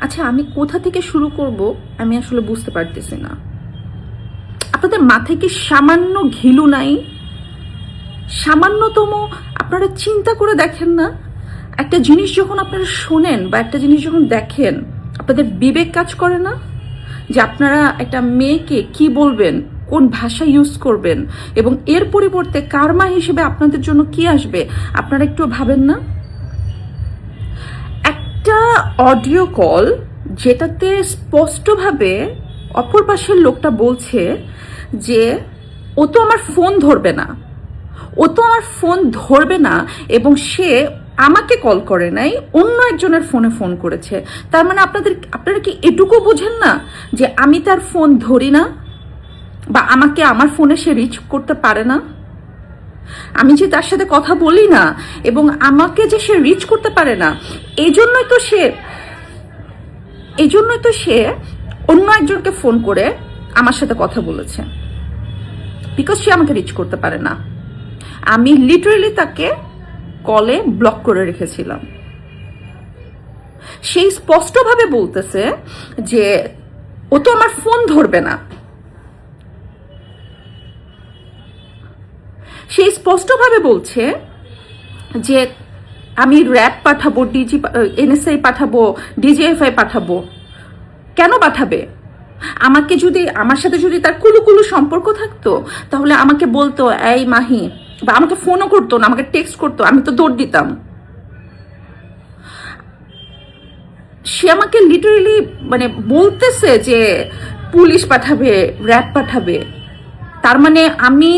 আচ্ছা, আমি কোথা থেকে শুরু করব আমি আসলে বুঝতে পারতেছি না। আপনাদের মাথায় কি সামান্য ঘিলু নাই? সামান্যতম আপনারা চিন্তা করে দেখেন না? একটা জিনিস যখন আপনারা শোনেন বা একটা জিনিস যখন দেখেন, আপনাদের বিবেক কাজ করে না যে আপনারা একটা মেয়েকে কি বলবেন, কোন ভাষা ইউজ করবেন, এবং এর পরিবর্তে কার্মা হিসেবে আপনাদের জন্য কি আসবে? আপনারা একটু ভাবেন না? একটা অডিও কল যেটাতে স্পষ্টভাবে অপর পাশের লোকটা বলছে যে ও তো আমার ফোন ধরবে না, ও তো আমার ফোন ধরবে না, এবং সে আমাকে কল করে নাই, অন্য একজনের ফোনে ফোন করেছে। তার মানে আপনারা কি এটুকু বোঝেন না যে আমি তার ফোন ধরি না, বা আমাকে আমার ফোনে সে রিচ করতে পারে না? আমি যে তার সাথে কথা বলি না এবং আমাকে যে সে রিচ করতে পারে না, এই জন্যই তো সে অন্য একজনকে ফোন করে আমার সাথে কথা বলেছে, বিকজ সে আমাকে রিচ করতে পারে না। আমি লিটারেলি তাকে কলে ব্লক করে রেখেছিলাম। সেই স্পষ্টভাবে বলতেছে যে ও তো আমার ফোন ধরবে না। সেই স্পষ্টভাবে বলছে যে আমি র্যাব পাঠাবো, এনএসআই পাঠাবো, ডিজিএফআই পাঠাবো। কেন পাঠাবে? আমার সাথে যদি তার কুলুকুলু সম্পর্ক থাকতো তাহলে আমাকে বলতো, এই মাহি, বা আমাকে ফোনও করতো না, আমাকে টেক্সট করতো, আমি তো দৌড় দিতাম। সে আমাকে লিটারেলি বলতেছে যে পুলিশ পাঠাবে, র্যাব পাঠাবে। তার মানে আমি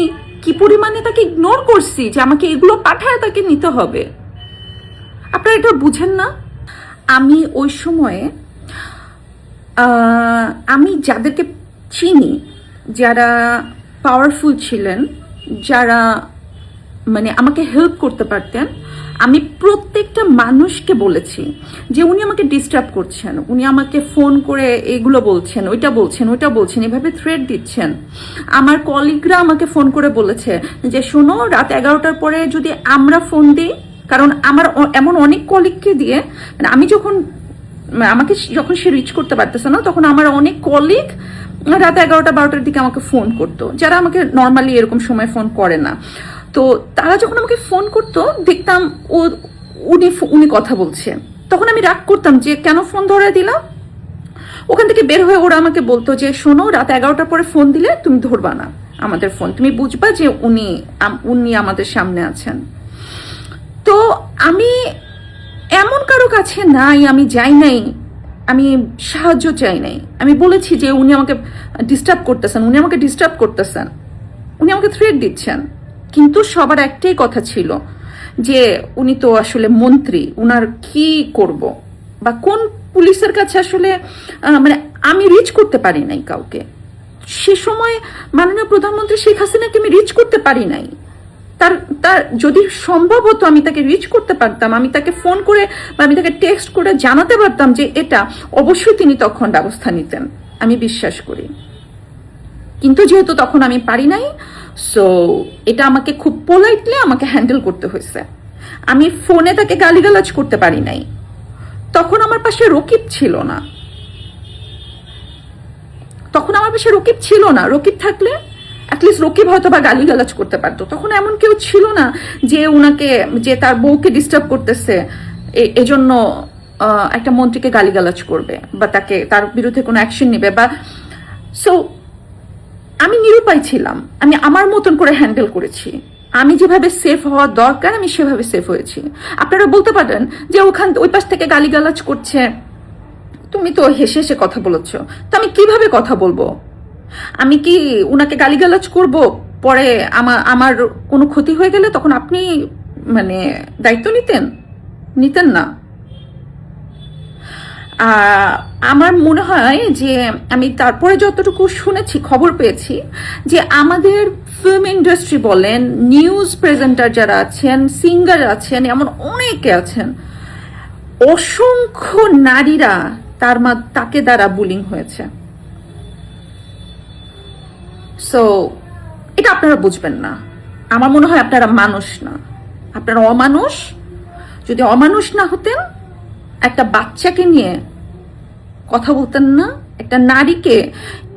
কি পরিমাণে তাকে ইগনোর করছি যে আমাকে এগুলো পাঠায় তাকে নিতে হবে। আপনারা এটা বুঝেন না? আমি ওই সময়ে আমি যাদেরকে চিনি, যারা পাওয়ারফুল ছিলেন, যারা আমাকে হেল্প করতে পারতেন, আমি প্রত্যেকটা মানুষকে বলেছি যে উনি আমাকে ডিস্টার্ব করছেন, উনি আমাকে ফোন করে এগুলো বলছেন, ওইটা বলছেন, এভাবে থ্রেট দিচ্ছেন। আমার কলিগরা আমাকে ফোন করে বলেছে যে শোনো, রাত 11টার পরে যদি আমরা ফোন দিই, কারণ আমার এমন অনেক কলিগকে দিয়ে যখন সে রিচ করতে পারতেছে না, তখন আমার অনেক কলিগ রাত 11টা-12টার দিকে আমাকে ফোন করতো, যারা আমাকে নর্মালি এরকম সময় ফোন করে না। তো তারা যখন আমাকে ফোন করতো, দেখতাম উনি কথা বলছে, তখন আমি রাগ করতাম যে কেন ফোন ধরে দিলাম। ওখান থেকে বের হয়ে ওরা আমাকে বলতো যে শোনো, রাত 11টার পরে ফোন দিলে তুমি ধরবা না আমাদের ফোন, তুমি বুঝবা যে উনি আমাদের সামনে আছেন। তো আমি এমন কারো কাছে নাই, আমি যাই নাই, আমি সাহায্য চাই নাই। আমি বলেছি যে উনি আমাকে ডিস্টার্ব করতেছেন, উনি আমাকে থ্রেট দিচ্ছেন। কিন্তু সবার একটাই কথা ছিল যে উনি তো আসলে মন্ত্রী, উনার কি করব, বা কোন পুলিশের কাছে আসলে আমি রিচ করতে পারি নাই কাউকে। সে সময় মাননীয় প্রধানমন্ত্রী শেখ হাসিনাকে আমি রিচ করতে পারি নাই। তার যদি সম্ভব হতো আমি তাকে রিচ করতে পারতাম, আমি তাকে ফোন করে বা আমি তাকে টেক্সট করে জানাতে পারতাম যে এটা, অবশ্যই তিনি তখন ব্যবস্থা নিতেন, আমি বিশ্বাস করি। কিন্তু যেহেতু তখন আমি পারি নাই, সো এটা আমাকে খুব পোলাইটলি আমাকে হ্যান্ডেল করতে হয়েছে। আমি ফোনে তাকে গালিগালাজ করতে পারি নাই, তখন আমার পাশে রকিব ছিল না। রকিব থাকলে অ্যাটলিস্ট রকিব হয়তো বা গালিগালাজ করতে পারতো। তখন এমন কেউ ছিল না যে তার বউকে ডিস্টার্ব করতেছে এজন্য একটা মন্ত্রীকে গালিগালাজ করবে বা তার বিরুদ্ধে কোনো অ্যাকশন নেবে। বা সো আমি নিরুপায় ছিলাম, আমি আমার মতন করে হ্যান্ডেল করেছি। আমি যেভাবে সেফ হওয়া দরকার আমি সেভাবে সেফ হয়েছি। আপনারা বলতে পারেন যে ওই পাশ থেকে গালিগালাজ করছে, তুমি তো হেসে হেসে কথা বলেছ। তো আমি কিভাবে কথা বলবো? আমি কি উনাকে গালিগালাজ করব, পরে আমার কোনো ক্ষতি হয়ে গেলে তখন আপনি দায়িত্ব নিতেন না? আমার মনে হয় যে আমি তারপরে যতটুকু শুনেছি, খবর পেয়েছি, যে আমাদের ফিল্ম ইন্ডাস্ট্রি বলেন, নিউজ প্রেজেন্টার যারা আছেন, সিঙ্গার আছেন, এমন অনেকে আছেন, অসংখ্য নারীরা তাকে দ্বারা বুলিং হয়েছে। সো এটা আপনারা বুঝবেন না। আমার মনে হয় আপনারা মানুষ না, আপনারা অমানুষ। যদি অমানুষ না হতেন, একটা বাচ্চাকে নিয়ে কথা বলতেন না, একটা নারীকে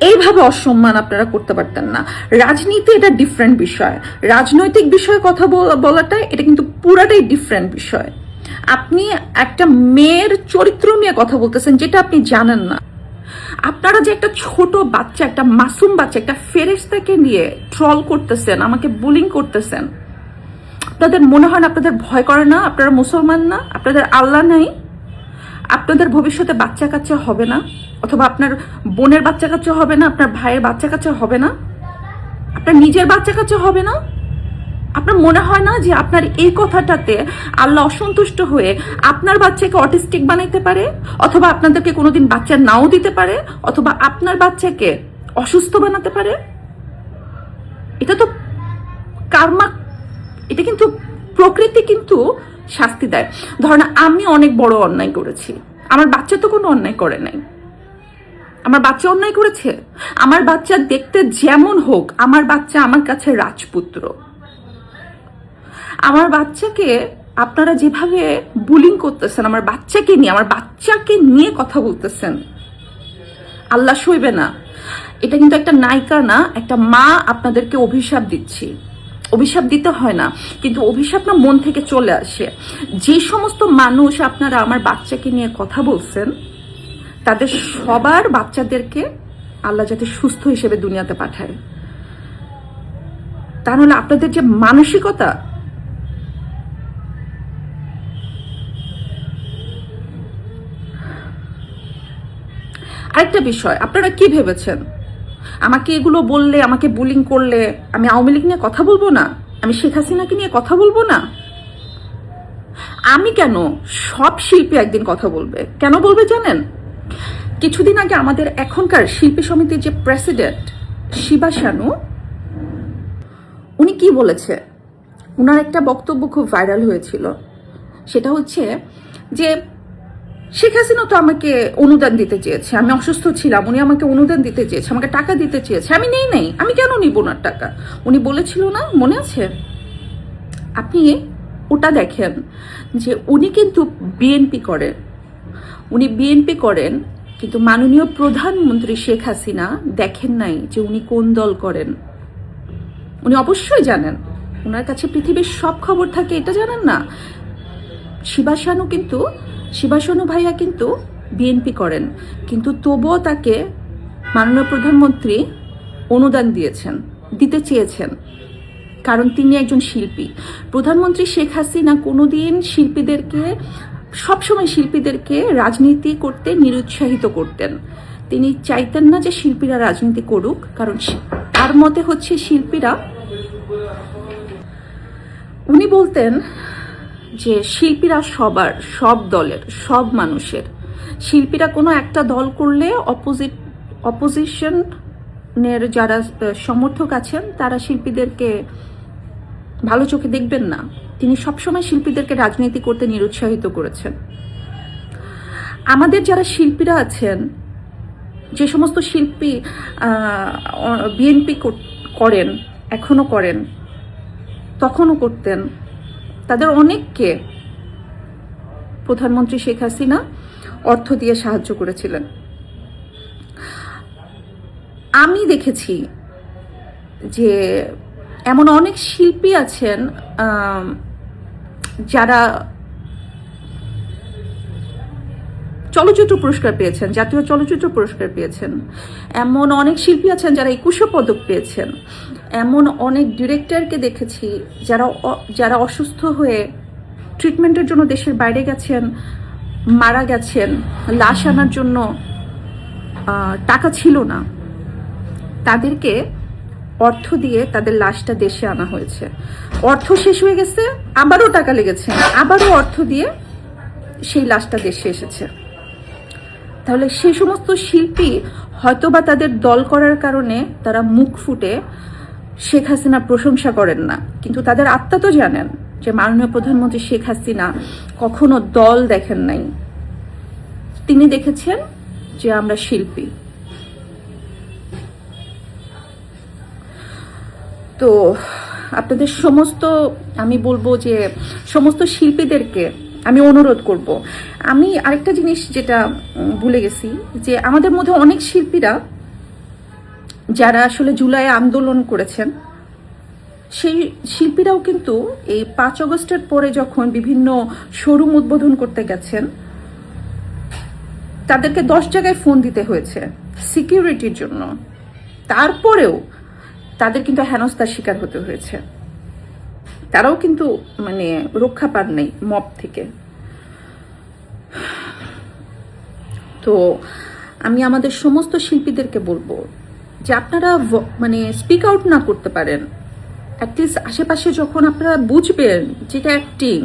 এইভাবে অসম্মান আপনারা করতে পারতেন না। রাজনীতি এটা ডিফারেন্ট বিষয়, রাজনৈতিক বিষয়ে কথা বলাটা এটা কিন্তু পুরাটাই ডিফারেন্ট বিষয়। আপনি একটা মেয়ের চরিত্র নিয়ে কথা বলতেছেন যেটা আপনি জানেন না। আপনারা যে একটা ছোট বাচ্চা, একটা মাসুম বাচ্চা, একটা ফেরেশতাকে নিয়ে ট্রল করতেছেন, আমাকে বুলিং করতেছেন, আপনাদের মনে হয় না? আপনাদের ভয় করে না? আপনারা মুসলমান না? আপনাদের আল্লাহ নাই? আপনাদের ভবিষ্যতে বাচ্চা কাচ্চা হবে না? অথবা আপনার বোনের বাচ্চা কাচ্চা হবে না? আপনার ভাইয়ের বাচ্চা কাচ্চা হবে না? আপনার নিজের বাচ্চা কাচ্চা হবে না? আপনার মনে হয় না যে আপনার এই কথাটাতে আল্লাহ অসন্তুষ্ট হয়ে আপনার বাচ্চাকে অটিস্টিক বানাইতে পারে, অথবা আপনাদেরকে কোনোদিন বাচ্চা নাও দিতে পারে, অথবা আপনার বাচ্চাকে অসুস্থ বানাতে পারে? এটা তো কার্মা, এটা কিন্তু প্রকৃতি কিন্তু শাস্তি দেয়। ধরেন আমি অনেক বড় অন্যায় করেছি, আমার বাচ্চা তো কোনো অন্যায় করে নাই। আমার বাচ্চা অন্যায় করেছে? আমার বাচ্চা দেখতে যেমন হোক, আমার বাচ্চা আমার কাছে রাজপুত্র। আমার বাচ্চাকে আপনারা যেভাবে বুলিং করতেছেন, আমার বাচ্চাকে নিয়ে কথা বলতেছেন, আল্লাহ সইবে না। এটা কিন্তু একটা নায়িকা না, একটা মা আপনাদেরকে অভিশাপ দিচ্ছি। অভিশাপ দিতে হয় না, কিন্তু অভিশাপ না মন থেকে চলে আসে। যে সমস্ত মানুষ আপনারা আমার বাচ্চাকে নিয়ে কথা বলছেন, তাদের সবার বাচ্চাদেরকে আল্লাহ যাতে সুস্থ হিসেবে দুনিয়াতে পাঠায়। তা নাহলে আপনাদের যে মানসিকতা, আরেকটা বিষয়, আপনারা কি ভেবেছেন আমাকে এগুলো বললে, আমাকে বুলিং করলে আমি আওয়ামী লীগ নিয়ে কথা বলবো না? আমি শেখ হাসিনাকে নিয়ে কথা বলবো না? আমি কেন, সব শিল্পী একদিন কথা বলবে। কেন বলবে জানেন? কিছুদিন আগে আমাদের এখনকার শিল্পী সমিতির যে প্রেসিডেন্ট শিবা শানু, উনি কি বলেছে? উনার একটা বক্তব্য খুব ভাইরাল হয়েছিল। সেটা হচ্ছে যে শেখ হাসিনা তো আমাকে অনুদান দিতে চেয়েছে, আমি অসুস্থ ছিলাম, উনি আমাকে অনুদান দিতে চেয়েছে, আমাকে টাকা দিতে চেয়েছে, আমি নেই, আমি কেন নিব ওনার টাকা? উনি বলেছিল না, মনে আছে? আপনি ওটা দেখেন যে উনি কিন্তু বিএনপি করেন, উনি বিএনপি করেন, কিন্তু মাননীয় প্রধানমন্ত্রী শেখ হাসিনা দেখেন নাই যে উনি কোন দল করেন। উনি অবশ্যই জানেন, ওনার কাছে পৃথিবীর সব খবর থাকে, এটা জানেন না? শিবা শানু ভাইয়া কিন্তু বিএনপি করেন, কিন্তু তবুও তাকে মাননীয় প্রধানমন্ত্রী অনুদান দিতে চেয়েছেন, কারণ তিনি একজন শিল্পী। প্রধানমন্ত্রী শেখ হাসিনা কোনোদিন সবসময় শিল্পীদেরকে রাজনীতি করতে নিরুৎসাহিত করতেন। তিনি চাইতেন না যে শিল্পীরা রাজনীতি করুক, কারণ তার মতে হচ্ছে শিল্পীরা, উনি বলতেন যে শিল্পীরা সব দলের, সব মানুষের। শিল্পীরা কোনো একটা দল করলে অপোজিশনের যারা সমর্থক আছেন তারা শিল্পীদেরকে ভালো চোখে দেখবেন না। তিনি সবসময় শিল্পীদেরকে রাজনীতি করতে নিরুৎসাহিত করেছেন। আমাদের যারা শিল্পীরা আছেন, যে সমস্ত শিল্পী বিএনপি করেন, এখনো করেন, তখনও করতেন, তাদের অনেককে প্রধানমন্ত্রী শেখ হাসিনা অর্থ দিয়ে সাহায্য করেছিলেন। আমি দেখেছি যে এমন অনেক শিল্পী আছেন যারা চলচ্চিত্র পুরস্কার পেয়েছেন, জাতীয় চলচ্চিত্র পুরস্কার পেয়েছেন। এমন অনেক শিল্পী আছেন যারা 21 পদক পেয়েছেন। এমন অনেক ডিরেক্টরকে দেখেছি যারা অসুস্থ হয়ে ট্রিটমেন্টের জন্য দেশের বাইরে গেছেন, মারা গেছেন, লাশ আনার জন্য টাকা ছিল না, তাদেরকে অর্থ দিয়ে তাদের লাশটা দেশে আনা হয়েছে। অর্থ শেষ হয়ে গেছে, আবারও টাকা লেগেছে, আবারও অর্থ দিয়ে সেই লাশটা দেশে এসেছে। তাহলে সেই সমস্ত শিল্পী হয়তোবা তাদের দল করার কারণে তারা মুখ ফুটে শেখ হাসিনার প্রশংসা করেন না, কিন্তু তাদের আত্মা তো জানেন যে মাননীয় প্রধানমন্ত্রী শেখ হাসিনা কখনো দল দেখেন নাই। তিনি দেখেছেন যে আমরা শিল্পী। তো আপনাদের আমি বলবো যে সমস্ত শিল্পীদেরকে আমি অনুরোধ করব। আমি আরেকটা জিনিস যেটা ভুলে গেছি, যে আমাদের মধ্যে অনেক শিল্পীরা যারা আসলে জুলাই আন্দোলন করেছেন, সেই শিল্পীরাও কিন্তু এই 5 আগস্টের পরে যখন বিভিন্ন শোরুম উদ্বোধন করতে গেছেন, তাদেরকে 10 জায়গায় ফোন দিতে হয়েছে সিকিউরিটির জন্য। তারপরেও তাদের কিন্তু হেনস্থার শিকার হতে হয়েছে, তারাও কিন্তু মানে রক্ষা পান নাই মব থেকে। তো আমি আমাদের সমস্ত শিল্পীদেরকে বলবো যে আপনারা মানে স্পিক আউট না করতে পারেন, অ্যাটলিস্ট আশেপাশে যখন আপনারা বুঝবেন যেটা অ্যাক্টিং,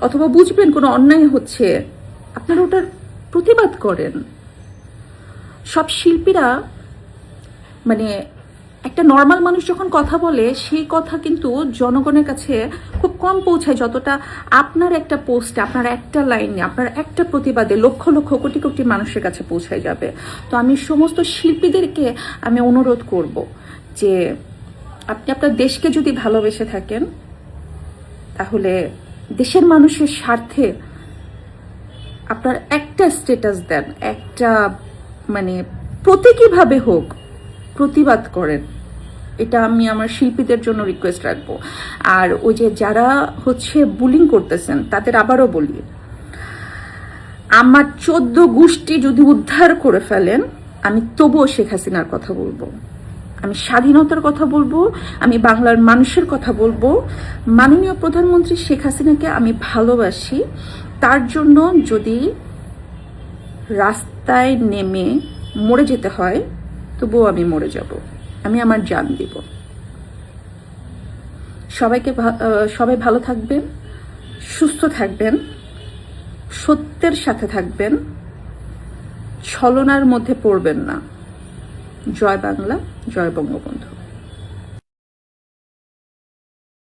অথবা বুঝবেন কোনো অন্যায় হচ্ছে, আপনারা ওটার প্রতিবাদ করেন। সব শিল্পীরা মানে একটা নর্মাল মানুষ যখন কথা বলে, সেই কথা কিন্তু জনগণের কাছে খুব কম পৌঁছায়, যতটা আপনার একটা পোস্টে, আপনার একটা লাইনে, আপনার একটা প্রতিবাদে লক্ষ লক্ষ কোটি কোটি মানুষের কাছে পৌঁছায় যাবে। তো আমি সমস্ত শিল্পীদেরকে আমি অনুরোধ করব যে আপনি আপনার দেশকে যদি ভালোবেসে থাকেন, তাহলে দেশের মানুষের স্বার্থে আপনার একটা স্ট্যাটাস দেন, একটা মানে প্রতীকীভাবে হোক প্রতিবাদ করেন। এটা আমি আমার শিল্পীদের জন্য রিকোয়েস্ট রাখবো। আর ওই যে যারা হচ্ছে বুলিং করতেছেন, তাদের আবারও বলি, আমার 14 গোষ্ঠী যদি উদ্ধার করে ফেলেন, আমি তবুও শেখ হাসিনার কথা বলবো, আমি স্বাধীনতার কথা বলবো, আমি বাংলার মানুষের কথা বলবো। মাননীয় প্রধানমন্ত্রী শেখ হাসিনাকে আমি ভালোবাসি, তার জন্য যদি রাস্তায় নেমে মরে যেতে হয়, তবুও আমি মরে যাব, আমি আমার জান দিব। সবাই ভালো থাকবেন, সুস্থ থাকবেন, সত্যের সাথে থাকবেন, ছলনার মধ্যে পড়বেন না। জয় বাংলা, জয় বঙ্গবন্ধু।